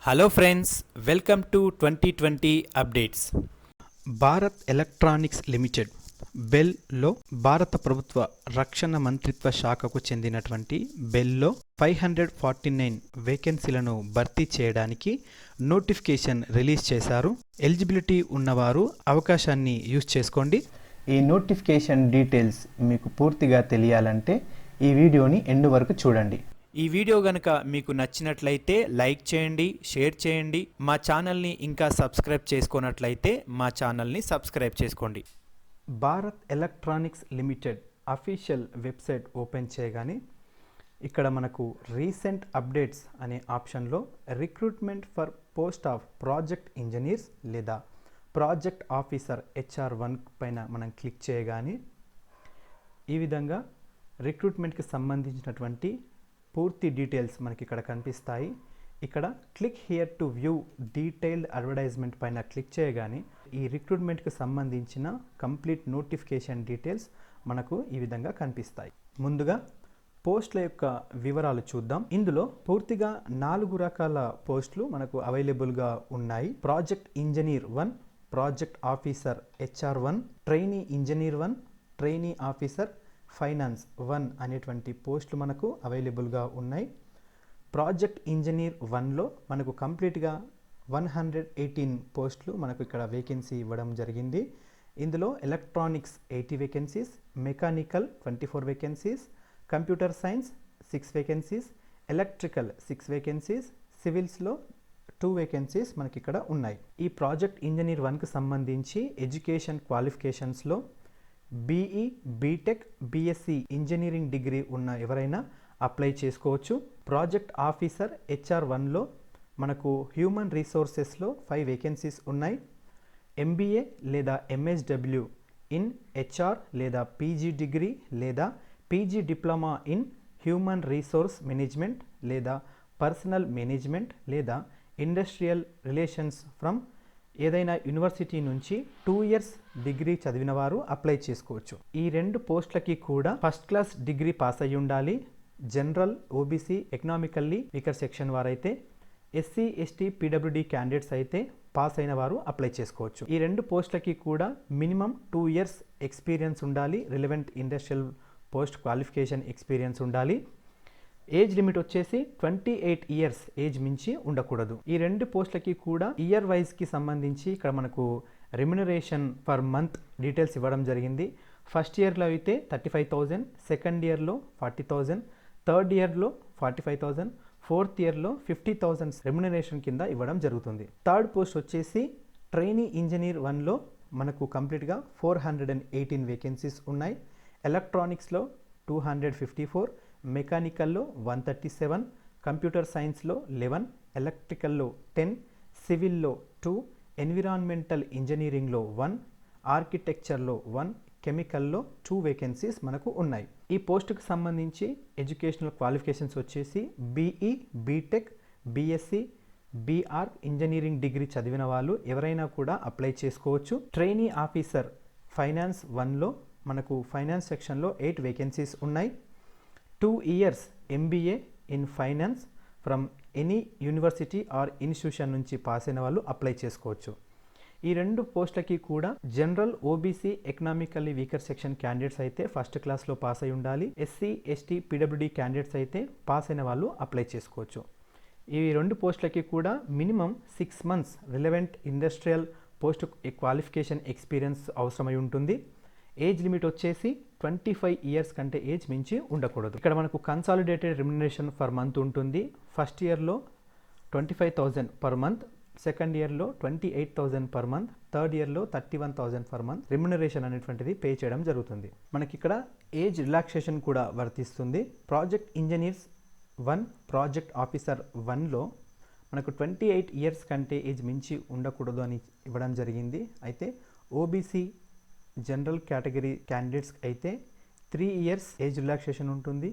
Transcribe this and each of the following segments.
Hello friends, welcome to 2020 updates. Bharat electronics limited below భారత ప్రభుత్వ రక్షణ మంత్రిత్వ శాఖకు చెందినటువంటి బెల్లో 549 వేకెన్సీలను భర్తీ చేయడానికి నోటిఫికేషన్ రిలీజ్ చేశారు. ఎలిజిబిలిటీ ఉన్నవారు అవకాశాన్ని యూజ్ చేసుకోండి. ఈ నోటిఫికేషన్ డీటెయిల్స్ మీకు పూర్తిగా తెలియాలంటే ఈ వీడియోని ఎండ్ వరకు చూడండి. ఈ వీడియో గనుక మీకు నచ్చినట్లయితే లైక్ చేయండి, షేర్ చేయండి. మా ఛానల్ని ఇంకా సబ్స్క్రైబ్ చేసుకున్నట్లయితే మా ఛానల్ని సబ్స్క్రైబ్ చేసుకోండి. Bharat electronics limited official website open చేయగానే ఇక్కడ మనకు రీసెంట్ అప్డేట్స్ అనే ఆప్షన్లో recruitment for post of project engineers లేదా ప్రాజెక్ట్ ఆఫీసర్ HR1 పైన మనం క్లిక్ చేయగానే ఈ విధంగా రిక్రూట్మెంట్కి సంబంధించినటువంటి పూర్తి డీటెయిల్స్ మనకి ఇక్కడ కనిపిస్తాయి. ఇక్కడ click here to view detailed advertisement పైన క్లిక్ చేయగానే ఈ రిక్రూట్మెంట్కి సంబంధించిన కంప్లీట్ నోటిఫికేషన్ డీటెయిల్స్ మనకు ఈ విధంగా కనిపిస్తాయి. ముందుగా పోస్టుల యొక్క వివరాలు చూద్దాం. ఇందులో పూర్తిగా 4 రకాల పోస్టులు మనకు అవైలబుల్గా ఉన్నాయి. Project engineer 1, project officer HR1, trainee engineer 1, trainee officer finance 1 అనేటువంటి పోస్టులు మనకు అవైలబుల్గా ఉన్నాయి. ప్రాజెక్ట్ ఇంజనీర్ 1లో మనకు కంప్లీట్గా 118 పోస్టులు మనకు ఇక్కడ వేకెన్సీ ఇవ్వడం జరిగింది. ఇందులో electronics 80 vacancies, mechanical 24 vacancies, computer science 6 vacancies, electrical 6 vacancies, సివిల్స్లో 2 వేకెన్సీస్ మనకి ఇక్కడ ఉన్నాయి. ఈ ప్రాజెక్ట్ ఇంజనీర్ 1కి సంబంధించి ఎడ్యుకేషన్ క్వాలిఫికేషన్స్లో BE, BTech, BSc engineering degree ఉన్న ఎవరైనా అప్లై చేసుకోవచ్చు. ప్రాజెక్ట్ ఆఫీసర్ HR1లో మనకు హ్యూమన్ రిసోర్సెస్లో 5 వేకెన్సీస్ ఉన్నాయి. MBA లేదా MSW ఇన్ HR లేదా PG డిగ్రీ లేదా PG diploma in human resource management లేదా పర్సనల్ మేనేజ్మెంట్ లేదా ఇండస్ట్రియల్ రిలేషన్స్ ఫ్రమ్ ఏదైనా యూనివర్సిటీ నుంచి 2 ఇయర్స్ డిగ్రీ చదివిన వారు అప్లై చేసుకోవచ్చు. ఈ 2 పోస్టులకి కూడా ఫస్ట్ క్లాస్ డిగ్రీ పాస్ అయ్యి ఉండాలి. General, OBC, economically weaker section వారైతే, SC, ST, PWD క్యాండిడేట్స్ అయితే పాస్ అయిన వారు అప్లై చేసుకోవచ్చు. ఈ 2 పోస్టులకి కూడా మినిమం 2 ఇయర్స్ ఎక్స్పీరియన్స్ ఉండాలి. Relevant industrial post qualification experience ఉండాలి. ఏజ్ లిమిట్ వచ్చేసి 28 ఇయర్స్ ఏజ్ మించి ఉండకూడదు. ఈ 2 పోస్టులకి కూడా ఇయర్ వైజ్కి సంబంధించి ఇక్కడ మనకు రెమ్యునరేషన్ పర్ మంత్ డీటెయిల్స్ ఇవ్వడం జరిగింది. ఫస్ట్ ఇయర్లో అయితే 35,000, సెకండ్ ఇయర్లో 40,000, థర్డ్ ఇయర్లో 45,000, ఫోర్త్ ఇయర్లో 50,000 రెమ్యునరేషన్ కింద ఇవ్వడం జరుగుతుంది. థర్డ్ పోస్ట్ వచ్చేసి ట్రైనీ ఇంజనీర్ 1లో మనకు కంప్లీట్గా 418 వేకెన్సీస్ ఉన్నాయి. ఎలక్ట్రానిక్స్లో 254, మెకానికల్లో 137, కంప్యూటర్ సైన్స్లో 11, ఎలక్ట్రికల్లో 10, సివిల్లో 2, ఎన్విరాన్మెంటల్ ఇంజనీరింగ్లో 1, ఆర్కిటెక్చర్లో 1, కెమికల్లో 2 వేకెన్సీస్ మనకు ఉన్నాయి. ఈ పోస్టుకు సంబంధించి ఎడ్యుకేషనల్ క్వాలిఫికేషన్స్ వచ్చేసి BE, BTech, BSc, BR engineering degree చదివిన వాళ్ళు ఎవరైనా కూడా అప్లై చేసుకోవచ్చు. ట్రైనీ ఆఫీసర్ ఫైనాన్స్ 1లో మనకు ఫైనాన్స్ సెక్షన్లో 8 వేకెన్సీస్ ఉన్నాయి. 2 years MBA in finance from any university or institution నుంచి పాస్ అయిన వాళ్ళు అప్లై చేసుకోవచ్చు. ఈ 2 పోస్టులకి కూడా general, OBC, economically weaker section candidates అయితే ఫస్ట్ క్లాస్లో పాస్ అయి ఉండాలి. SC, ST, PWD క్యాండిడేట్స్ అయితే పాస్ అయిన వాళ్ళు అప్లై చేసుకోవచ్చు. ఈ 2 పోస్టులకి కూడా minimum 6 months relevant industrial post qualification experience అవసరమై ఉంటుంది. ఏజ్ లిమిట్ వచ్చేసి 25 ఇయర్స్ కంటే ఏజ్ మించి ఉండకూడదు. ఇక్కడ మనకు కన్సాలిడేటెడ్ రెమ్యునరేషన్ పర్ మంత్ ఉంటుంది. ఫస్ట్ ఇయర్లో 25,000 పర్ మంత్, సెకండ్ ఇయర్లో 28,000 పర్ మంత్, థర్డ్ ఇయర్లో 31,000 పర్ మంత్ రెమ్యునరేషన్ అనేటువంటిది పే చేయడం జరుగుతుంది. మనకి ఇక్కడ ఏజ్ రిలాక్సేషన్ కూడా వర్తిస్తుంది. ప్రాజెక్ట్ ఇంజనీర్స్ 1, ప్రాజెక్ట్ ఆఫీసర్ 1లో మనకు 28 ఇయర్స్ కంటే ఏజ్ మించి ఉండకూడదు అని ఇవ్వడం జరిగింది. అయితే OBC జనరల్ కేటగిరీ క్యాండిడేట్స్ అయితే 3 ఇయర్స్ ఏజ్ రిలాక్సేషన్ ఉంటుంది.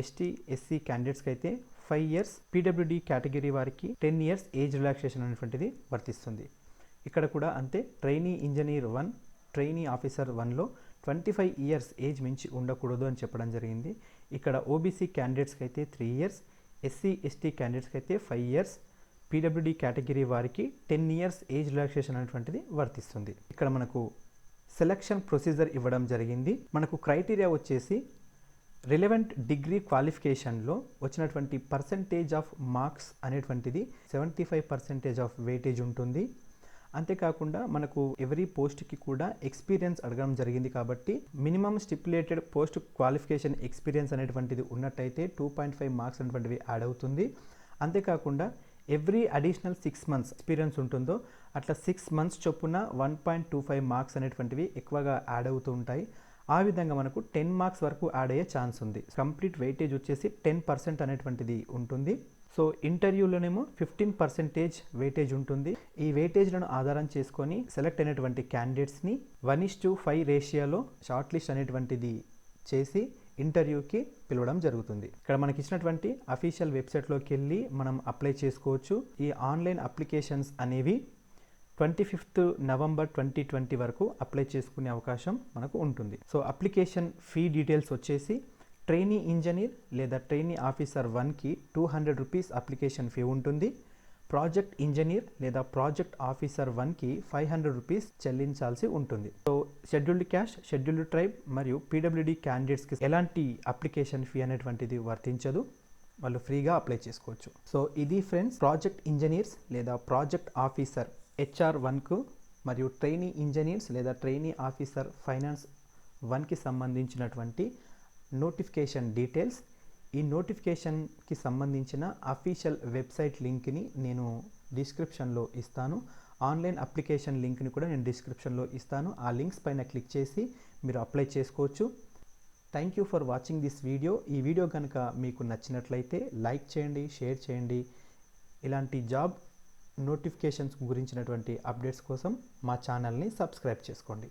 ST, SC క్యాండిడేట్స్కి అయితే 5 ఇయర్స్, PWD కేటగిరీ వారికి 10 ఇయర్స్ ఏజ్ రిలాక్సేషన్ అనేటువంటిది వర్తిస్తుంది. ఇక్కడ కూడా అంతే. ట్రైనీ ఇంజనీర్ 1, ట్రైనీ ఆఫీసర్ 1లో 25 ఇయర్స్ ఏజ్ మించి ఉండకూడదు అని చెప్పడం జరిగింది. ఇక్కడ OBC క్యాండిడేట్స్కి అయితే 3 ఇయర్స్, SC, ST క్యాండిడేట్స్కి అయితే 5 ఇయర్స్, పీడబ్ల్యూడి కేటగిరీ వారికి 10 ఇయర్స్ ఏజ్ రిలాక్సేషన్ అనేటువంటిది వర్తిస్తుంది. ఇక్కడ మనకు సెలక్షన్ ప్రొసీజర్ ఇవ్వడం జరిగింది. మనకు క్రైటీరియా వచ్చేసి రిలవెంట్ డిగ్రీ క్వాలిఫికేషన్లో వచ్చినటువంటి పర్సంటేజ్ ఆఫ్ మార్క్స్ అనేటువంటిది 75% ఆఫ్ వెయిటేజ్ ఉంటుంది. అంతేకాకుండా మనకు ఎవరీ పోస్ట్కి కూడా ఎక్స్పీరియన్స్ అడగడం జరిగింది కాబట్టి minimum stipulated post qualification experience అనేటువంటిది ఉన్నట్టయితే 2.5 మార్క్స్ అనేటువంటివి యాడ్ అవుతుంది. అంతేకాకుండా ఎవ్రీ అడిషనల్ 6 మంత్స్ ఎక్స్పీరియన్స్ ఉంటుందో అట్లా 6 మంత్స్ చొప్పున 1.25 మార్క్స్ అనేటువంటివి ఎక్కువగా యాడ్ అవుతూ ఉంటాయి. ఆ విధంగా మనకు 10 మార్క్స్ వరకు యాడ్ అయ్యే ఛాన్స్ ఉంది. కంప్లీట్ వెయిటేజ్ వచ్చేసి 10% అనేటువంటిది ఉంటుంది. సో ఇంటర్వ్యూలోనేమో 15% వెయిటేజ్ ఉంటుంది. ఈ వెయిటేజ్లను ఆధారం చేసుకొని సెలెక్ట్ అయినటువంటి క్యాండిడేట్స్ని 1:5 రేషియోలో షార్ట్ లిస్ట్ అనేటువంటిది చేసి ఇంటర్వ్యూకి పిలవడం జరుగుతుంది. ఇక్కడ మనకి ఇచ్చినటువంటి అఫీషియల్ వెబ్సైట్లోకి వెళ్ళి మనం అప్లై చేసుకోవచ్చు. ఈ ఆన్లైన్ అప్లికేషన్స్ అనేవి 25th నవంబర్ 2020 వరకు అప్లై చేసుకునే అవకాశం మనకు ఉంటుంది. సో అప్లికేషన్ ఫీ డీటెయిల్స్ వచ్చేసి ట్రైనీ ఇంజనీర్ లేదా ట్రైనీ ఆఫీసర్ 1కి 200 రూపీస్ అప్లికేషన్ ఫీ ఉంటుంది. ప్రాజెక్ట్ ఇంజనీర్ లేదా ప్రాజెక్ట్ ఆఫీసర్ 1కి 500 రూపీస్ చెల్లించాల్సి ఉంటుంది. So scheduled caste, scheduled tribe మరియు పీడబ్ల్యూడి క్యాండిడేట్స్కి ఎలాంటి అప్లికేషన్ ఫీ అనేటువంటిది వర్తించదు. వాళ్ళు ఫ్రీగా అప్లై చేసుకోవచ్చు. సో ఇది ఫ్రెండ్స్ ప్రాజెక్ట్ ఇంజనీర్స్ లేదా ప్రాజెక్ట్ ఆఫీసర్ HR1కు మరియు ట్రైనీ ఇంజనీర్స్ లేదా ట్రైనీ ఆఫీసర్ ఫైనాన్స్ 1కి సంబంధించినటువంటి నోటిఫికేషన్ డీటెయిల్స్. ఈ నోటిఫికేషన్కి సంబంధించిన అఫీషియల్ వెబ్సైట్ లింక్ని నేను డిస్క్రిప్షన్లో ఇస్తాను. ఆన్లైన్ అప్లికేషన్ లింక్ని కూడా నేను డిస్క్రిప్షన్లో ఇస్తాను. ఆ లింక్స్ పైన క్లిక్ చేసి మీరు అప్లై చేసుకోవచ్చు. Thank you for watching this video. ఈ వీడియో కనుక మీకు నచ్చినట్లయితే లైక్ చేయండి, షేర్ చేయండి. ఇలాంటి జాబ్ నోటిఫికేషన్స్ గురించినటువంటి అప్డేట్స్ కోసం మా ఛానల్ని సబ్స్క్రైబ్ చేసుకోండి.